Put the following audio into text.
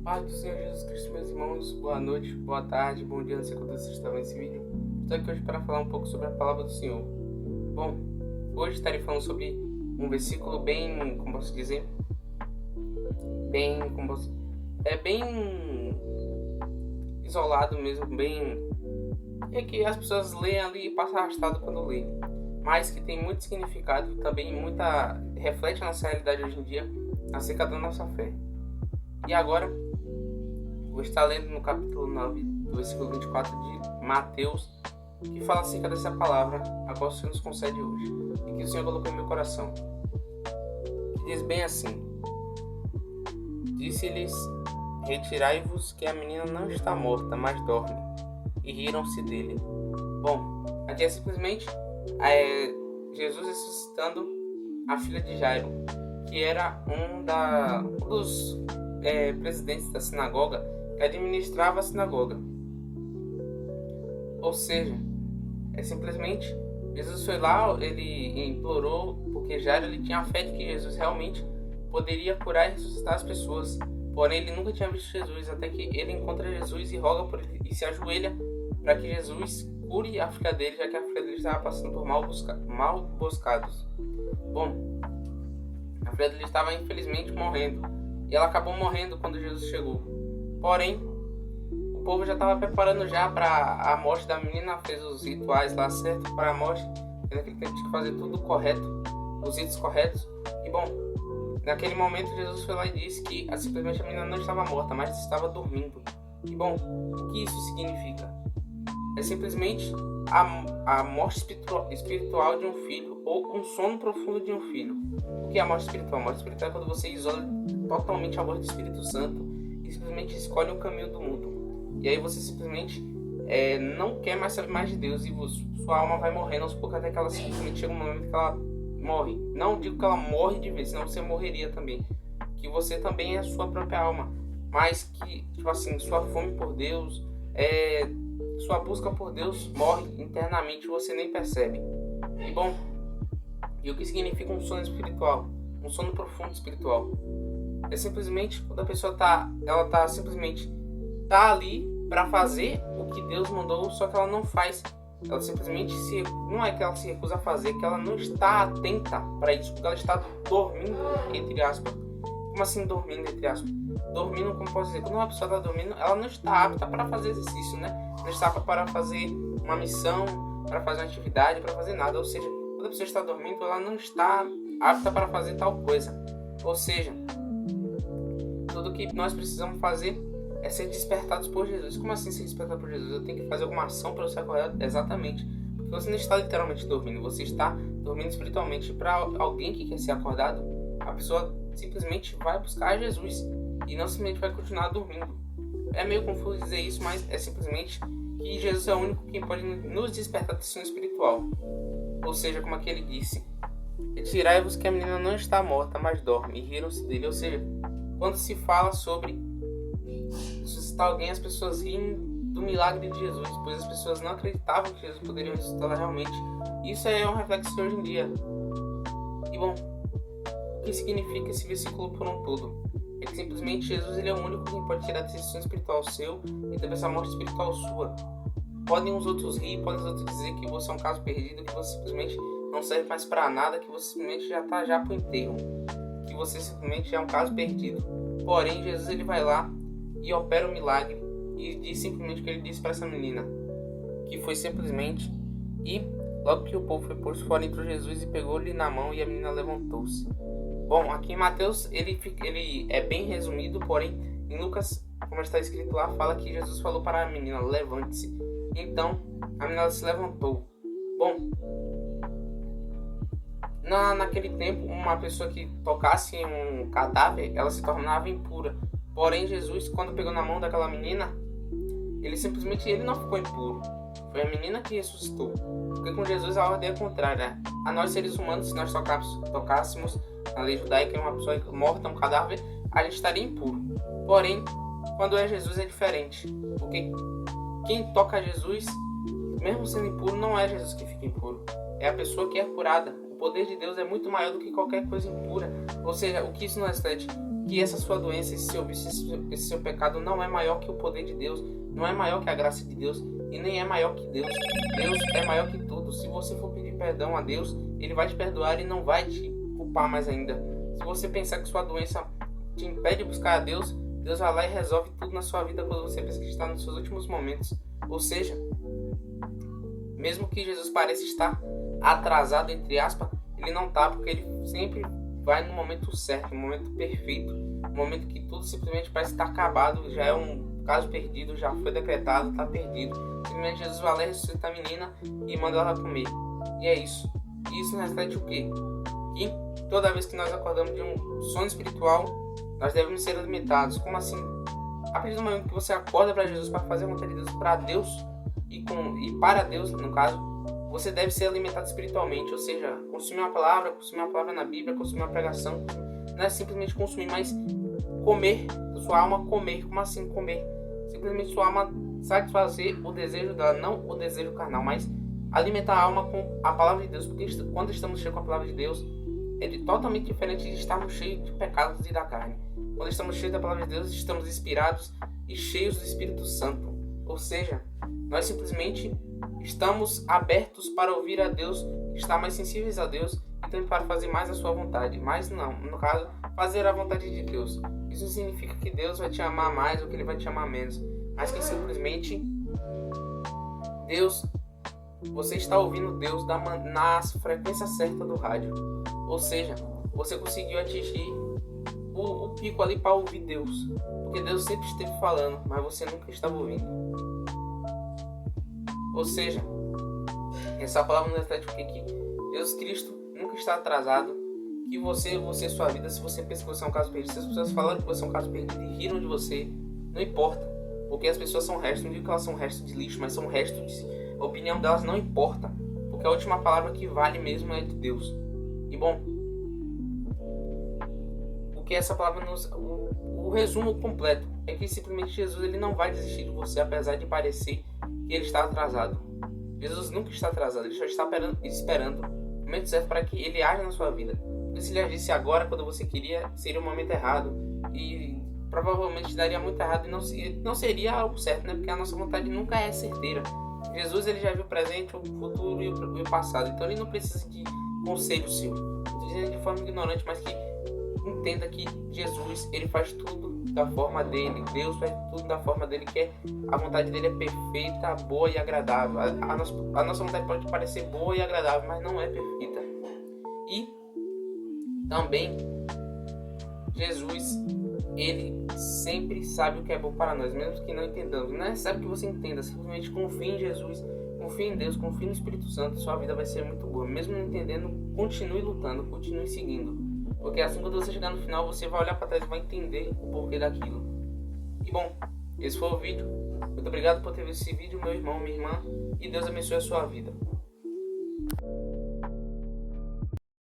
Pai do Senhor Jesus Cristo, meus irmãos, boa noite, boa tarde, bom dia, não sei quando vocês estão nesse vídeo. Estou aqui hoje para falar um pouco sobre a palavra do Senhor. Bom, hoje estarei falando sobre um versículo bem, como posso dizer, bem isolado mesmo, é que as pessoas leem ali e passam arrastado quando leem, mas que tem muito significado também, reflete a nossa realidade hoje em dia acerca da nossa fé. E agora, vou estar lendo no capítulo 9, do versículo 24 de Mateus, que fala acerca dessa palavra, a qual o Senhor nos concede hoje, e que o Senhor colocou em meu coração. Que diz bem assim: Disse-lhes: Retirai-vos, que a menina não está morta, mas dorme. E riram-se dele. Bom, aqui é simplesmente Jesus ressuscitando a filha de Jairo, que era um dos presidentes da sinagoga, que administrava a sinagoga. Ou seja, simplesmente Jesus foi lá, ele implorou, porque Jairo ele tinha a fé de que Jesus realmente poderia curar e ressuscitar as pessoas. Porém, ele nunca tinha visto Jesus, até que ele encontra Jesus e roga por ele e se ajoelha para que Jesus cure a filha dele, já que a filha dele estava passando por mal buscados. Bom, a filha dele estava infelizmente morrendo, e ela acabou morrendo quando Jesus chegou. Porém, o povo já estava preparando já para a morte da menina, fez os rituais lá certo para a morte, naquele tempo tinha que fazer tudo correto, os ritos corretos. E bom, naquele momento Jesus foi lá e disse que simplesmente a menina não estava morta, mas estava dormindo. E bom, o que isso significa? É simplesmente a morte espiritual de um filho, ou um sono profundo de um filho. O que é a morte espiritual? A morte espiritual é quando você isola totalmente a voz do Espírito Santo e simplesmente escolhe o caminho do mundo. E aí você simplesmente não quer mais saber mais de Deus, e sua alma vai morrendo aos poucos até que ela simplesmente chega um momento que ela morre. Não digo que ela morre de vez, senão você morreria também. Que você também é a sua própria alma, mas que, tipo assim, sua fome por Deus, sua busca por Deus morre internamente, você nem percebe. E bom, e o que significa um sono espiritual? Um sono profundo espiritual. É simplesmente quando a pessoa simplesmente ali para fazer o que Deus mandou, só que ela não faz. Ela simplesmente não é que ela se recusa a fazer, é que ela não está atenta para isso, porque ela está dormindo, entre aspas. Como assim dormindo, entre aspas? Dormindo, como posso dizer? Quando uma pessoa está dormindo, ela não está apta para fazer exercício, né? Não está apta para fazer uma missão, para fazer uma atividade, para fazer nada. Ou seja, quando a pessoa está dormindo, ela não está apta para fazer tal coisa. Ou seja, tudo que nós precisamos fazer é ser despertados por Jesus. Como assim ser despertado por Jesus? Eu tenho que fazer alguma ação para eu ser acordado? Exatamente. Porque você não está literalmente dormindo, você está dormindo espiritualmente. Para alguém que quer ser acordado, a pessoa simplesmente vai buscar Jesus e não simplesmente vai continuar dormindo. É meio confuso dizer isso, mas é simplesmente que Jesus é o único que pode nos despertar desse sono espiritual. Ou seja, como aquele disse: Retirai-vos, que a menina não está morta, mas dorme. E riram-se dele. Ou seja, quando se fala sobre ressuscitar alguém, as pessoas riem do milagre de Jesus, pois as pessoas não acreditavam que Jesus poderia ressuscitar realmente. Isso é um reflexo hoje em dia. E bom, o que significa esse versículo por um todo? É que simplesmente Jesus ele é o único que pode tirar desse sono espiritual seu e também essa morte espiritual sua. Podem os outros rir, podem os outros dizer que você é um caso perdido, que você simplesmente não serve mais para nada, que você simplesmente já está já pro enterro, que você simplesmente é um caso perdido. Porém, Jesus ele vai lá e opera o milagre e diz simplesmente o que ele disse para essa menina, que foi simplesmente e logo que o povo foi posto fora, entrou Jesus e pegou-lhe na mão e a menina levantou-se. Bom, aqui em Mateus ele é bem resumido, porém em Lucas, como está escrito lá, fala que Jesus falou para a menina: levante-se. Então a menina se levantou. Bom, naquele tempo uma pessoa que tocasse em um cadáver, ela se tornava impura. Porém Jesus, quando pegou na mão daquela menina, ele não ficou impuro. Foi a menina que ressuscitou. Porque com Jesus a ordem é contrária. A nós seres humanos, se nós tocássemos na lei judaica uma pessoa morta, um cadáver, a gente estaria impuro. Porém, quando é Jesus é diferente. Porque quem toca Jesus, mesmo sendo impuro, não é Jesus que fica impuro. É a pessoa que é curada. O poder de Deus é muito maior do que qualquer coisa impura. Ou seja, o que isso nos reflete? que essa sua doença, esse seu vício, esse seu pecado não é maior que o poder de Deus, não é maior que a graça de Deus e nem é maior que Deus. Deus é maior que tudo. Se você for pedir perdão a Deus, Ele vai te perdoar e não vai te culpar mais ainda. Se você pensar que sua doença te impede de buscar a Deus, Deus vai lá e resolve tudo na sua vida quando você pensa que está nos seus últimos momentos. Ou seja, mesmo que Jesus pareça estar atrasado, entre aspas, Ele não está, porque Ele sempre vai no momento certo, no momento perfeito, no momento que tudo simplesmente parece estar acabado, já é um caso perdido, já foi decretado, está perdido. Simplesmente Jesus vai lá e ressuscita a menina e manda ela comer. E é isso. E isso reflete o quê? Que toda vez que nós acordamos de um sono espiritual, nós devemos ser alimentados. Como assim? A partir do momento que você acorda para Jesus, para fazer a vontade de Deus, para Deus e para Deus, no caso, você deve ser alimentado espiritualmente, ou seja, consumir uma palavra na Bíblia, consumir uma pregação. Não é simplesmente consumir, mas comer, sua alma comer. Como assim comer? Simplesmente sua alma satisfazer o desejo dela, não o desejo carnal, mas alimentar a alma com a palavra de Deus, porque quando estamos cheios com a palavra de Deus, é totalmente diferente de estarmos cheios de pecados e da carne. Quando estamos cheios da palavra de Deus, estamos inspirados e cheios do Espírito Santo. Ou seja, nós simplesmente estamos abertos para ouvir a Deus, estar mais sensíveis a Deus e também para fazer mais a sua vontade. Mas não, no caso, fazer a vontade de Deus. Isso não significa que Deus vai te amar mais ou que Ele vai te amar menos, mas que simplesmente Deus, você está ouvindo Deus na frequência certa do rádio. Ou seja, você conseguiu atingir o pico ali para ouvir Deus. Porque Deus sempre esteve falando, mas você nunca estava ouvindo. Ou seja, essa palavra nos reflete o que Jesus Cristo nunca está atrasado. Que você sua vida, se você pensa que você é um caso perdido, se as pessoas falaram que você é um caso perdido e riram de você, não importa. Porque as pessoas são restos, não digo que elas são restos de lixo, mas são restos de... A opinião delas não importa. Porque a última palavra que vale mesmo é de Deus. E bom, o que essa palavra nos... O resumo completo é que simplesmente Jesus ele não vai desistir de você, apesar de parecer que ele está atrasado. Jesus nunca está atrasado, ele só está esperando o momento certo para que ele haja na sua vida. Porque se ele agisse agora, quando você queria, seria o momento errado. E provavelmente daria muito errado e não seria algo certo, né? Porque a nossa vontade nunca é certeira. Jesus ele já viu o presente, o futuro e o passado. Então ele não precisa de conselho seu. Estou dizendo de forma ignorante, mas que entenda que Jesus ele faz tudo da forma dele. Deus faz tudo da forma dele, que a vontade dele é perfeita, boa e agradável. A nossa vontade pode parecer boa e agradável, mas não é perfeita. E também Jesus ele sempre sabe o que é bom para nós, mesmo que não entendamos. Não é necessário que você entenda, simplesmente confie em Jesus, confie em Deus, confie no Espírito Santo, sua vida vai ser muito boa. Mesmo não entendendo, continue lutando, continue seguindo. Porque assim, quando você chegar no final, você vai olhar para trás e vai entender o porquê daquilo. E bom, esse foi o vídeo. Muito obrigado por ter visto esse vídeo, meu irmão, minha irmã. E Deus abençoe a sua vida.